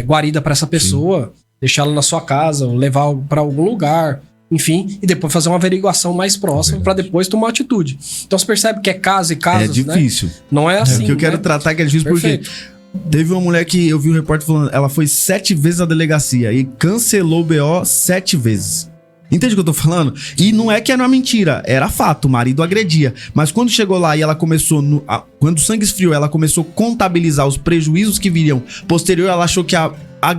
guarida para essa pessoa, deixá-la na sua casa, levar para algum lugar, enfim, e depois fazer uma averiguação mais próxima para depois tomar atitude. Então você percebe que é caso e casos, é difícil. Né? Não é assim. O que eu quero tratar que é difícil. Perfeito. Porque teve uma mulher que eu vi um repórter falando, ela foi 7 vezes à delegacia e cancelou o BO 7 vezes. Entende o que eu tô falando? E não é que era uma mentira, era fato, o marido agredia. Mas quando chegou lá e ela começou, quando o sangue esfriou, ela começou a contabilizar os prejuízos que viriam posterior, ela achou que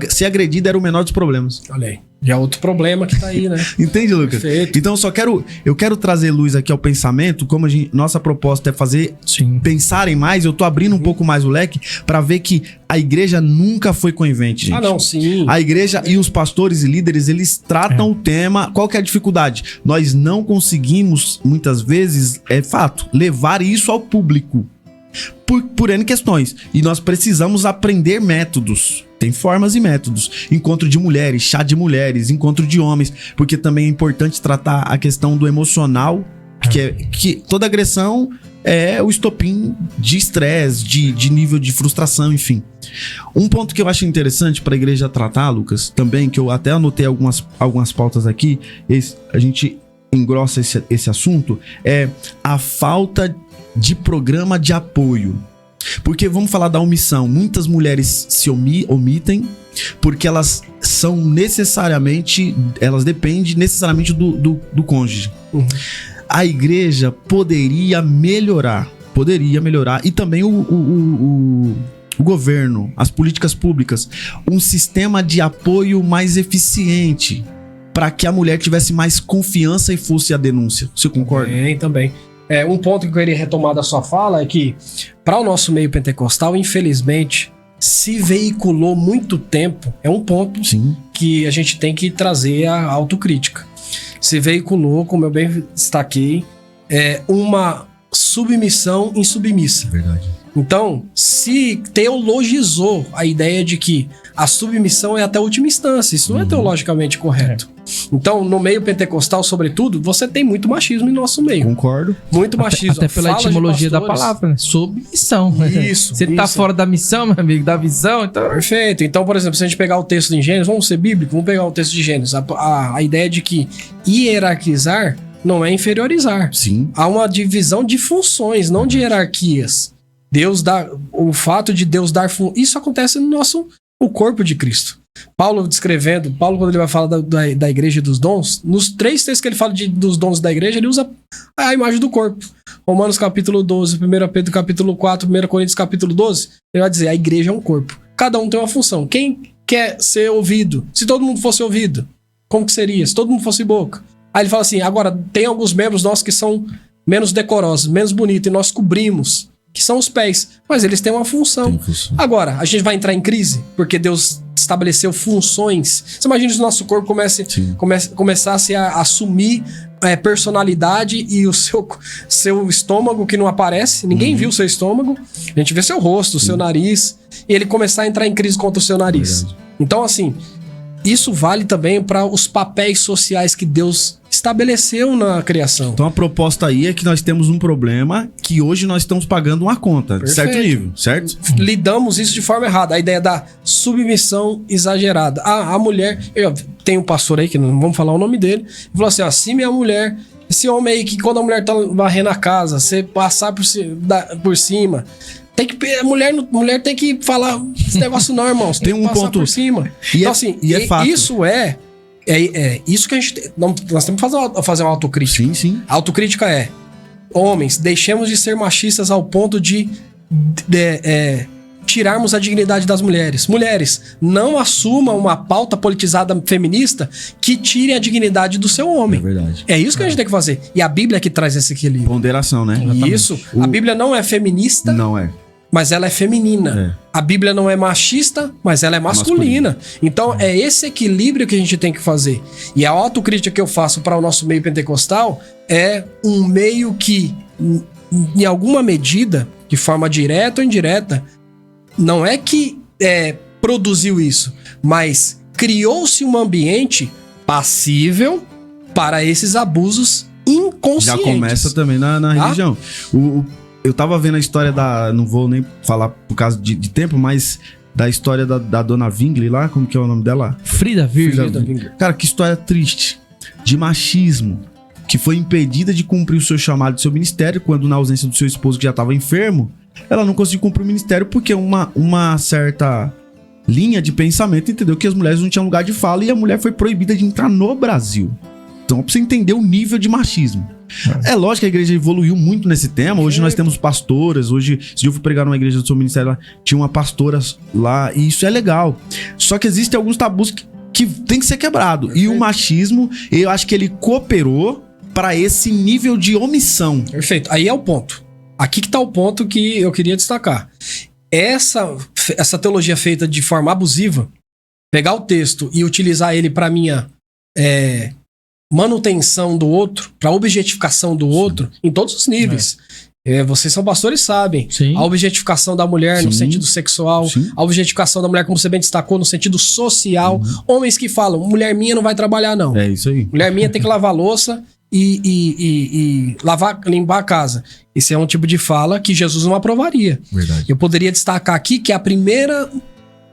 ser agredida era o menor dos problemas. Olha aí. Já é outro problema que tá aí, né? Entende, Lucas? Perfeito. Então eu quero trazer luz aqui ao pensamento, como nossa proposta é fazer pensarem mais, eu tô abrindo um pouco mais o leque para ver que a igreja nunca foi conivente, gente. Não, sim. A igreja e os pastores e líderes, eles tratam o tema. Qual que é a dificuldade? Nós não conseguimos, muitas vezes, é fato, levar isso ao público. Por N questões. E nós precisamos aprender métodos. Tem formas e métodos. Encontro de mulheres, chá de mulheres, encontro de homens. Porque também é importante tratar a questão do emocional. Que toda agressão é o estopim de estresse, de nível de frustração, enfim. Um ponto que eu acho interessante para a igreja tratar, Lucas, também, que eu até anotei algumas pautas aqui, a gente engrossa esse assunto, é a falta de programa de apoio. Porque vamos falar da omissão. Muitas mulheres se omitem porque elas dependem necessariamente do cônjuge. A igreja poderia melhorar e também o governo, as políticas públicas, um sistema de apoio mais eficiente para que a mulher tivesse mais confiança e fosse a denúncia. Você concorda? Também. Um ponto que eu queria retomar da sua fala é que, para o nosso meio pentecostal, infelizmente, se veiculou muito tempo, é um ponto que a gente tem que trazer a autocrítica. Se veiculou, como eu bem destaquei, uma submissão insubmissa. Verdade. Então, se teologizou a ideia de que a submissão é até a última instância, isso não é teologicamente correto. Então, no meio pentecostal, sobretudo, você tem muito machismo em nosso meio. Concordo. Muito machismo. Até pela etimologia da palavra, né? Submissão. Isso. Se ele tá fora da missão, meu amigo, da visão, então... Perfeito. Então, por exemplo, se a gente pegar o texto de Gênesis, vamos ser bíblicos, vamos pegar o texto de Gênesis. A ideia de que hierarquizar não é inferiorizar. Sim. Há uma divisão de funções, não de hierarquias. O fato de Deus dar... Isso acontece no o corpo de Cristo. Paulo, quando ele vai falar da igreja e dos dons, nos 3 textos que ele fala dos dons da igreja, ele usa a imagem do corpo. Romanos capítulo 12, 1 Pedro capítulo 4, 1 Coríntios capítulo 12, ele vai dizer, a igreja é um corpo. Cada um tem uma função. Quem quer ser ouvido? Se todo mundo fosse ouvido, como que seria? Se todo mundo fosse boca. Aí ele fala assim, agora tem alguns membros nossos que são menos decorosos, menos bonitos, e nós cobrimos, que são os pés, mas eles têm uma função. Agora, a gente vai entrar em crise, porque Deus estabeleceu funções. Você imagina se o nosso corpo começasse a assumir personalidade e o seu estômago que não aparece, ninguém viu o seu estômago, a gente vê seu rosto, o seu nariz, e ele começar a entrar em crise contra o seu nariz. Então, assim, isso vale também para os papéis sociais que Deus estabeleceu na criação. Então a proposta aí é que nós temos um problema que hoje nós estamos pagando uma conta, de certo nível, certo? Lidamos isso de forma errada. A ideia da submissão exagerada. A mulher... Tem um pastor aí, que não vamos falar o nome dele, falou assim, ó, se minha mulher... Esse homem aí que quando a mulher tá varrendo a casa, você passar por cima... A mulher tem que falar esse negócio não, irmão. Você tem que passar por cima. Então, assim, isso é isso que a gente... Nós temos que fazer uma autocrítica. Sim, sim. A autocrítica é... Homens, deixemos de ser machistas ao ponto de tirarmos a dignidade das mulheres. Mulheres, não assumam uma pauta politizada feminista que tire a dignidade do seu homem. É verdade. É isso que a gente tem que fazer. E a Bíblia é que traz esse equilíbrio. Ponderação, né? Isso. A Bíblia não é feminista. Não é. Mas ela é feminina. A Bíblia não é machista, mas ela é masculina. Então, é esse equilíbrio que a gente tem que fazer. E a autocrítica que eu faço para o nosso meio pentecostal é um meio que, em alguma medida, de forma direta ou indireta, não é que produziu isso, mas criou-se um ambiente passível para esses abusos inconscientes. Já começa também na religião. Eu tava vendo a história não vou nem falar por causa de tempo, mas da história da dona Wingli lá, como que é o nome dela? Frida Wingli. Cara, que história triste. De machismo. Que foi impedida de cumprir o seu chamado do seu ministério, quando na ausência do seu esposo que já tava enfermo, ela não conseguiu cumprir o ministério porque uma certa linha de pensamento, entendeu? Que as mulheres não tinham lugar de fala e a mulher foi proibida de entrar no Brasil. Então, pra você entender o nível de machismo. É lógico que a igreja evoluiu muito nesse tema. Hoje nós temos pastoras. Hoje, se eu fui pregar numa igreja do seu ministério lá, tinha uma pastora lá. E isso é legal. Só que existem alguns tabus que tem que ser quebrado. Perfeito. E o machismo, eu acho que ele cooperou para esse nível de omissão. Perfeito. Aí é o ponto. Aqui que tá o ponto que eu queria destacar. Essa teologia feita de forma abusiva, pegar o texto e utilizar ele para minha... manutenção do outro, para objetificação do outro, em todos os níveis. Vocês são pastores, sabem. Sim. A objetificação da mulher no sentido sexual, a objetificação da mulher, como você bem destacou, no sentido social. Homens que falam, mulher minha não vai trabalhar, não. É isso aí. Mulher minha tem que lavar louça e limpar a casa. Esse é um tipo de fala que Jesus não aprovaria. Verdade. Eu poderia destacar aqui que a primeira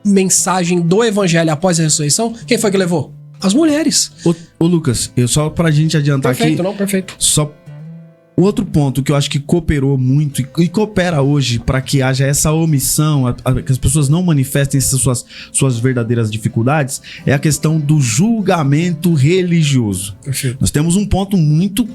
mensagem do evangelho após a ressurreição, quem foi que levou? As mulheres. Ô Lucas, só pra gente adiantar perfeito, aqui... Perfeito. Só o outro ponto que eu acho que cooperou muito e coopera hoje para que haja essa omissão, que as pessoas não manifestem essas suas verdadeiras dificuldades, é a questão do julgamento religioso. Perfeito. Nós temos um ponto muito...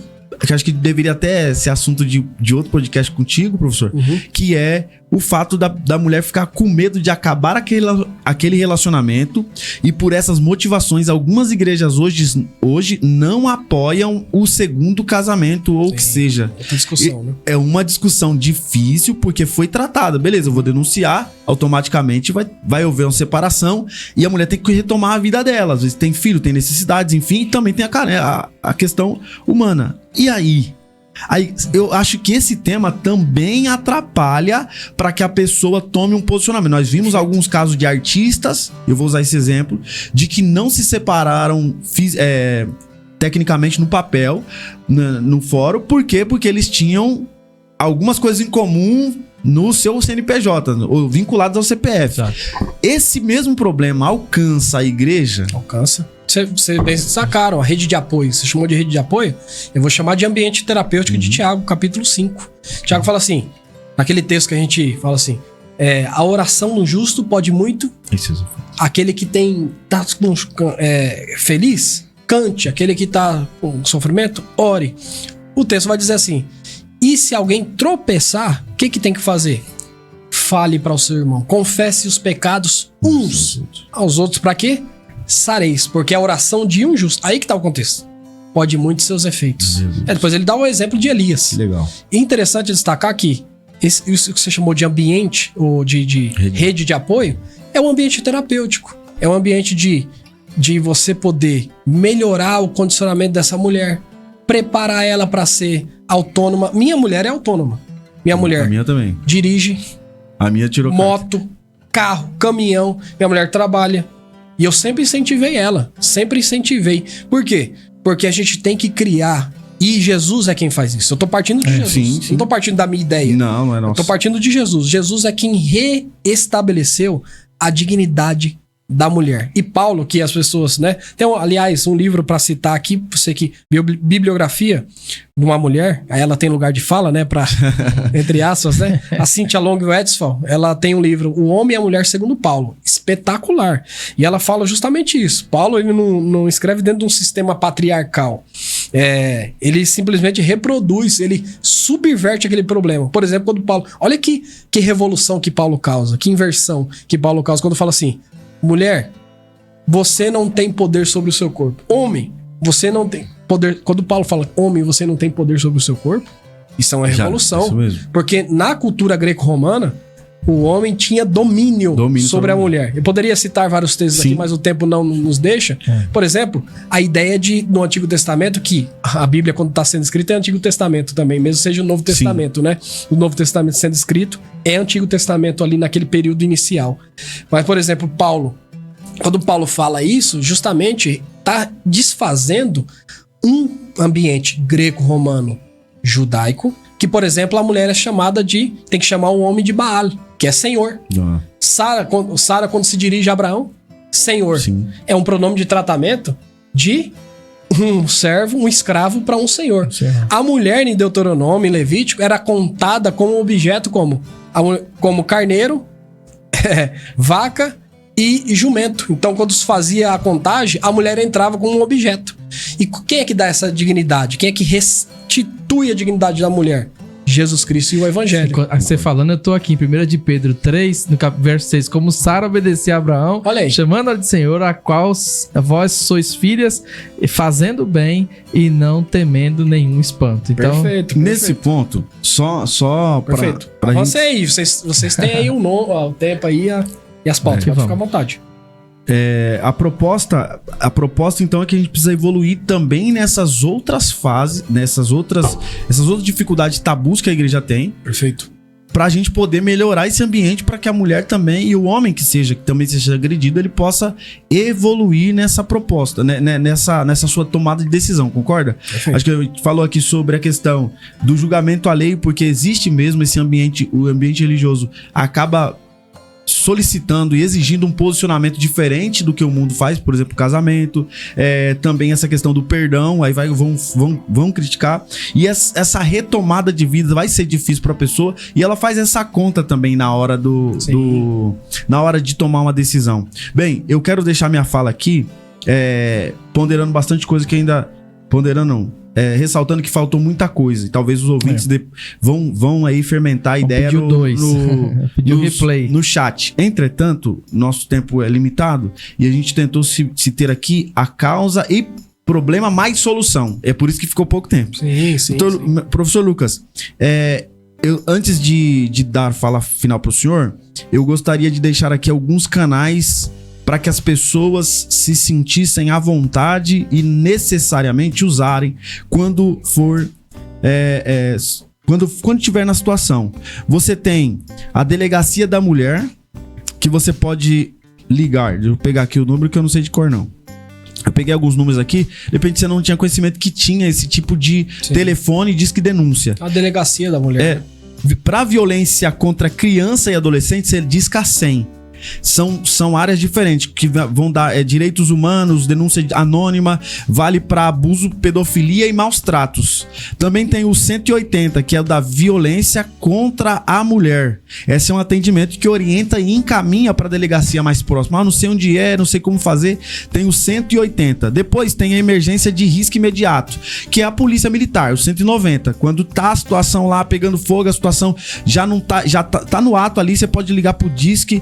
que acho que deveria até ser assunto de outro podcast contigo, professor, que é o fato da mulher ficar com medo de acabar aquele relacionamento, e por essas motivações, algumas igrejas hoje não apoiam o segundo casamento, ou que seja. Outra discussão, né? É uma discussão difícil, porque foi tratada. Beleza, eu vou denunciar, automaticamente vai haver uma separação, e a mulher tem que retomar a vida dela. Às vezes tem filho, tem necessidades, enfim, e também tem a questão humana. E aí? Eu acho que esse tema também atrapalha para que a pessoa tome um posicionamento. Nós vimos alguns casos de artistas, eu vou usar esse exemplo, de que não se separaram tecnicamente no papel, no fórum. Por quê? Porque eles tinham algumas coisas em comum no seu CNPJ, ou vinculados ao CPF. Exato. Esse mesmo problema alcança a igreja? Alcança. Vocês bem sacaram, a rede de apoio. Você chamou de rede de apoio? Eu vou chamar de ambiente terapêutico de Tiago, capítulo 5. Tiago fala assim, naquele texto que a gente fala assim, a oração do justo pode muito. Aquele que tá feliz, cante. Aquele que tá com sofrimento, ore. O texto vai dizer assim, e se alguém tropeçar, o que tem que fazer? Fale para o seu irmão, confesse os pecados uns aos outros. Para quê? Sareis, porque a oração de um justo, aí que tá o contexto, pode muito seus efeitos. Depois ele dá o exemplo de Elias. Que legal. E interessante destacar que isso que você chamou de ambiente, ou de rede de apoio, é um ambiente terapêutico. É um ambiente de você poder melhorar o condicionamento dessa mulher, preparar ela para ser autônoma. Minha mulher é autônoma. Minha mulher a minha também. Dirige. A minha tirou moto, carro, caminhão. Minha mulher trabalha. E eu sempre incentivei ela. Sempre incentivei. Por quê? Porque a gente tem que criar. E Jesus é quem faz isso. Eu tô partindo de Jesus. sim. Não tô partindo da minha ideia. Não é Eu nosso. tô partindo de Jesus. Jesus é quem reestabeleceu a dignidade da mulher. E Paulo, que as pessoas, né? Tem, aliás, um livro pra citar aqui, você que bibliografia de uma mulher, aí ela tem lugar de fala, né, para entre aspas, né? A Cynthia Long Westphal, ela tem um livro, O Homem e a Mulher segundo Paulo, espetacular. E ela fala justamente isso. Paulo, ele não escreve dentro de um sistema patriarcal. Ele simplesmente reproduz, ele subverte aquele problema. Por exemplo, quando Paulo, olha que revolução que Paulo causa, que inversão que Paulo causa quando fala assim: mulher, você não tem poder sobre o seu corpo. Homem, você não tem poder. Quando Paulo fala homem, você não tem poder sobre o seu corpo, isso é uma revolução. Isso mesmo. Porque na cultura greco-romana, o homem tinha domínio sobre a mulher. Eu poderia citar vários textos aqui, mas o tempo não nos deixa. Por exemplo, a ideia no Antigo Testamento, que a Bíblia, quando está sendo escrita, é Antigo Testamento também, mesmo seja o Novo Testamento, né? O Novo Testamento sendo escrito é Antigo Testamento ali naquele período inicial. Mas, por exemplo, Paulo, quando Paulo fala isso, justamente está desfazendo um ambiente greco-romano judaico, que, por exemplo, a mulher é chamada de... tem que chamar o homem de Baal, que é senhor. Sara, quando se dirige a Abraão, senhor. Sim. É um pronome de tratamento de um servo, um escravo para um senhor. A mulher em Deuteronômio, em Levítico, era contada como objeto como carneiro, vaca e jumento. Então, quando se fazia a contagem, a mulher entrava como um objeto. E quem é que dá essa dignidade? Quem é que restitui a dignidade da mulher? Jesus Cristo e o Evangelho. Você falando, eu tô aqui em 1 de Pedro 3, no verso 6. Como Sara obedecia a Abraão, Olha aí. chamando-a de Senhor, a qual vós sois filhas, fazendo bem e não temendo nenhum espanto. Então, Perfeito. Nesse ponto, só Perfeito. pra Avancem gente... aí, vocês têm aí o tempo aí e as pautas, pode ficar à vontade. A proposta então é que a gente precisa evoluir também nessas outras fases, essas outras dificuldades tabus que a igreja tem, Perfeito. pra gente poder melhorar esse ambiente para que a mulher também e o homem que também seja agredido, ele possa evoluir nessa proposta, né, nessa sua tomada de decisão, concorda? Perfeito. Acho que a gente falou aqui sobre a questão do julgamento alheio, porque existe mesmo esse ambiente, o ambiente religioso acaba solicitando e exigindo um posicionamento diferente do que o mundo faz, por exemplo, casamento, também essa questão do perdão, aí vão criticar, e essa retomada de vida vai ser difícil para a pessoa, e ela faz essa conta também na hora na hora de tomar uma decisão. Bem, eu quero deixar minha fala aqui, ponderando bastante coisa que ainda... ressaltando que faltou muita coisa. E talvez os ouvintes vão aí fermentar a ideia pediu replay no chat. Entretanto, nosso tempo é limitado e a gente tentou se ter aqui a causa e problema mais solução. É por isso que ficou pouco tempo. Sim. Então, professor Lucas, antes de dar fala final para o senhor, eu gostaria de deixar aqui alguns canais para que as pessoas se sentissem à vontade e necessariamente usarem quando for quando estiver na situação. Você tem a Delegacia da Mulher, que você pode ligar. Deixa eu pegar aqui o número que eu não sei de cor, não. Eu peguei alguns números aqui, de repente você não tinha conhecimento que tinha esse tipo de telefone e disque denúncia. A Delegacia da Mulher. Para violência contra criança e adolescente, você disca 100. São áreas diferentes que vão dar direitos humanos, denúncia anônima, vale para abuso, pedofilia e maus tratos. Também tem o 180, que é o da violência contra a mulher. Esse é um atendimento que orienta e encaminha para a delegacia mais próxima. Não sei onde não sei como fazer. Tem o 180. Depois tem a emergência de risco imediato, que é a polícia militar, o 190. Quando tá a situação lá pegando fogo, a situação já tá no ato ali, você pode ligar pro Disque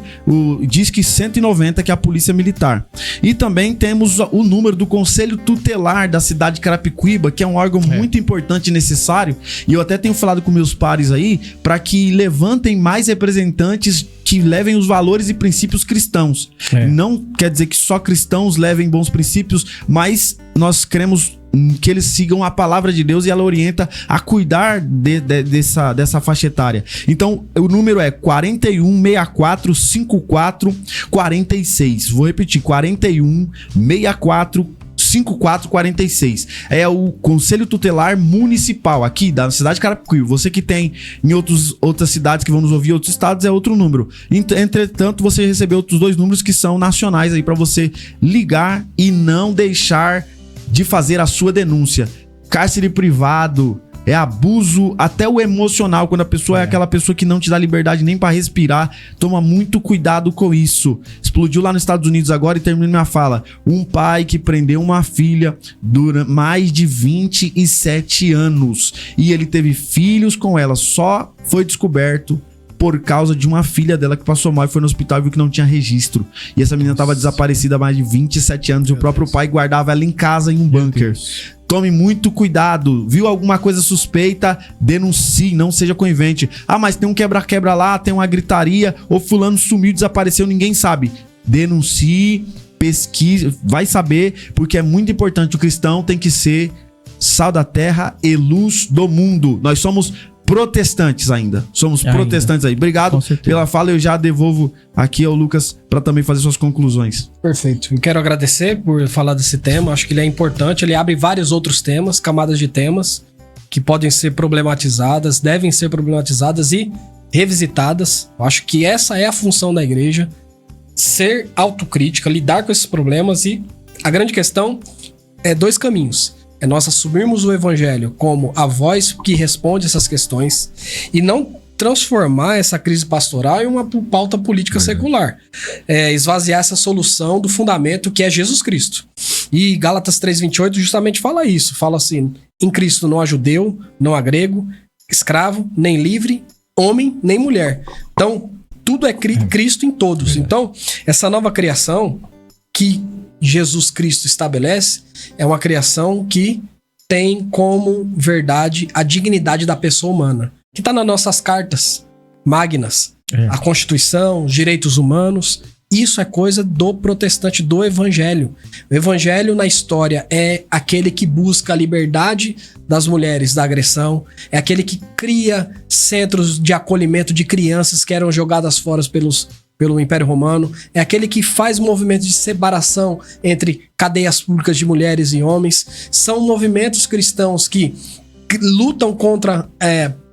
190, que é a polícia militar. E também temos o número do Conselho Tutelar da cidade de Carapicuíba, que é um órgão muito importante e necessário, e eu até tenho falado com meus pares aí, para que levantem mais representantes que levem os valores e princípios cristãos. Não quer dizer que só cristãos levem bons princípios, mas nós queremos que eles sigam a palavra de Deus e ela orienta a cuidar dessa faixa etária. Então, o número é 41 64 54 46. Vou repetir, 41 64 5446. É o Conselho Tutelar Municipal aqui da cidade de Carapicuíba. Você que tem em outras cidades que vão nos ouvir, outros estados, é outro número. Entretanto, você recebeu outros 2 números que são nacionais aí para você ligar e não deixar de fazer a sua denúncia. Cárcere privado, é abuso até o emocional, quando a pessoa é aquela pessoa que não te dá liberdade nem para respirar. Toma muito cuidado com isso. Explodiu lá nos Estados Unidos agora e termino minha fala. Um pai que prendeu uma filha durante mais de 27 anos e ele teve filhos com ela, só foi descoberto por causa de uma filha dela que passou mal e foi no hospital e viu que não tinha registro. E essa menina estava desaparecida há mais de 27 anos e o próprio pai guardava ela em casa em um bunker. Tome muito cuidado. Viu alguma coisa suspeita? Denuncie, não seja conivente. Ah, mas tem um quebra-quebra lá, tem uma gritaria, ou fulano sumiu, desapareceu, ninguém sabe. Denuncie, pesquise, vai saber, porque é muito importante. O cristão tem que ser sal da terra e luz do mundo. Nós somos protestantes ainda. Somos protestantes aí. Obrigado pela fala. Eu já devolvo aqui ao Lucas para também fazer suas conclusões. Perfeito. Eu quero agradecer por falar desse tema. Acho que ele é importante. Ele abre vários outros temas, camadas de temas que podem ser problematizadas, devem ser problematizadas e revisitadas. Eu acho que essa é a função da igreja. Ser autocrítica, lidar com esses problemas, e a grande questão é 2 caminhos. É nós assumirmos o evangelho como a voz que responde essas questões e não transformar essa crise pastoral em uma pauta política secular. Esvaziar essa solução do fundamento que é Jesus Cristo. E Gálatas 3:28 justamente fala isso. Fala assim: em Cristo não há judeu, não há grego, escravo, nem livre, homem, nem mulher. Então, tudo é Cristo em todos. Então, essa nova criação que Jesus Cristo estabelece é uma criação que tem como verdade a dignidade da pessoa humana, que está nas nossas cartas magnas, a Constituição, os direitos humanos. Isso é coisa do protestante, do evangelho. O evangelho na história é aquele que busca a liberdade das mulheres da agressão, é aquele que cria centros de acolhimento de crianças que eram jogadas fora pelo Império Romano, é aquele que faz movimentos de separação entre cadeias públicas de mulheres e homens. São movimentos cristãos que lutam contra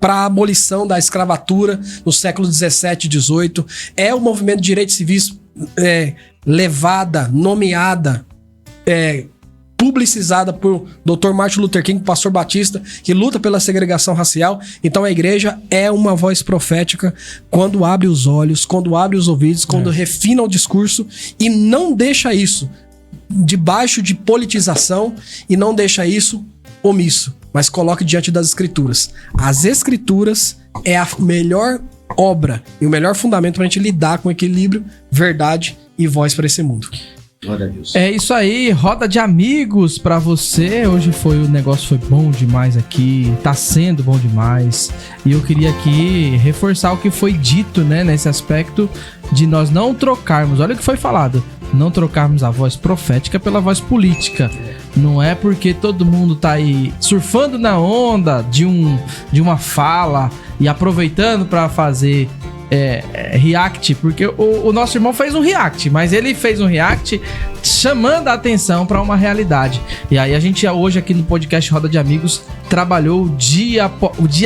para a abolição da escravatura no século 17 e 18. É o movimento de direitos civis levada, nomeada, publicizada por Dr. Martin Luther King, pastor batista, que luta pela segregação racial. Então a igreja é uma voz profética quando abre os olhos, quando abre os ouvidos, quando refina o discurso e não deixa isso debaixo de politização e não deixa isso omisso, mas coloque diante das escrituras. As escrituras é a melhor obra e o melhor fundamento para a gente lidar com equilíbrio, verdade e voz para esse mundo. Glória a Deus. É isso aí, roda de amigos pra você. Hoje o negócio foi bom demais aqui, tá sendo bom demais. E eu queria aqui reforçar o que foi dito, né, nesse aspecto de nós não trocarmos, olha o que foi falado, não trocarmos a voz profética pela voz política. Não é porque todo mundo tá aí surfando na onda de uma fala e aproveitando pra fazer react, porque o nosso irmão fez um react, mas ele fez um react chamando a atenção para uma realidade. E aí a gente hoje aqui no podcast Roda de Amigos trabalhou o dia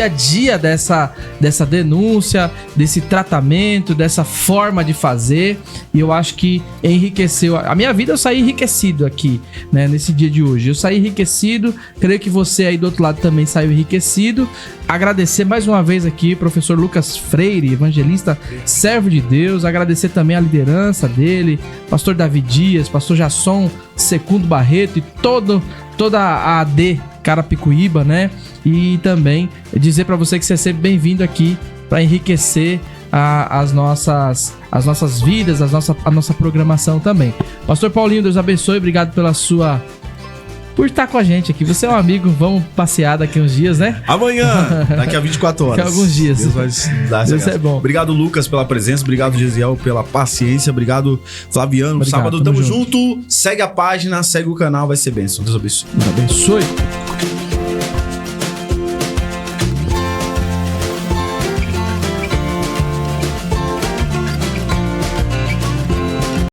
a dia dessa denúncia, desse tratamento, dessa forma de fazer, e eu acho que enriqueceu a minha vida. Eu saí enriquecido aqui, né, nesse dia de hoje. Eu saí enriquecido, creio que você aí do outro lado também saiu enriquecido. Agradecer mais uma vez aqui professor Lucas Freire, evangelista, servo de Deus. Agradecer também a liderança dele, pastor Davi Dias, pastor Jasson Secundo Barreto e toda a AD Carapicuíba, né? E também dizer para você que você é sempre bem-vindo aqui para enriquecer as nossas vidas, a nossa programação também. Pastor Paulinho, Deus abençoe, obrigado por estar com a gente aqui. Você é um amigo, vamos passear daqui uns dias, né? Amanhã, daqui a 24 horas. Daqui a alguns dias. Deus vai dar essa Deus é bom. Obrigado, Lucas, pela presença. Obrigado, Gesiel, pela paciência. Obrigado, Flaviano. Obrigado, sábado tamo junto. Segue a página, segue o canal, vai ser bênção. Deus abençoe. Deus abençoe.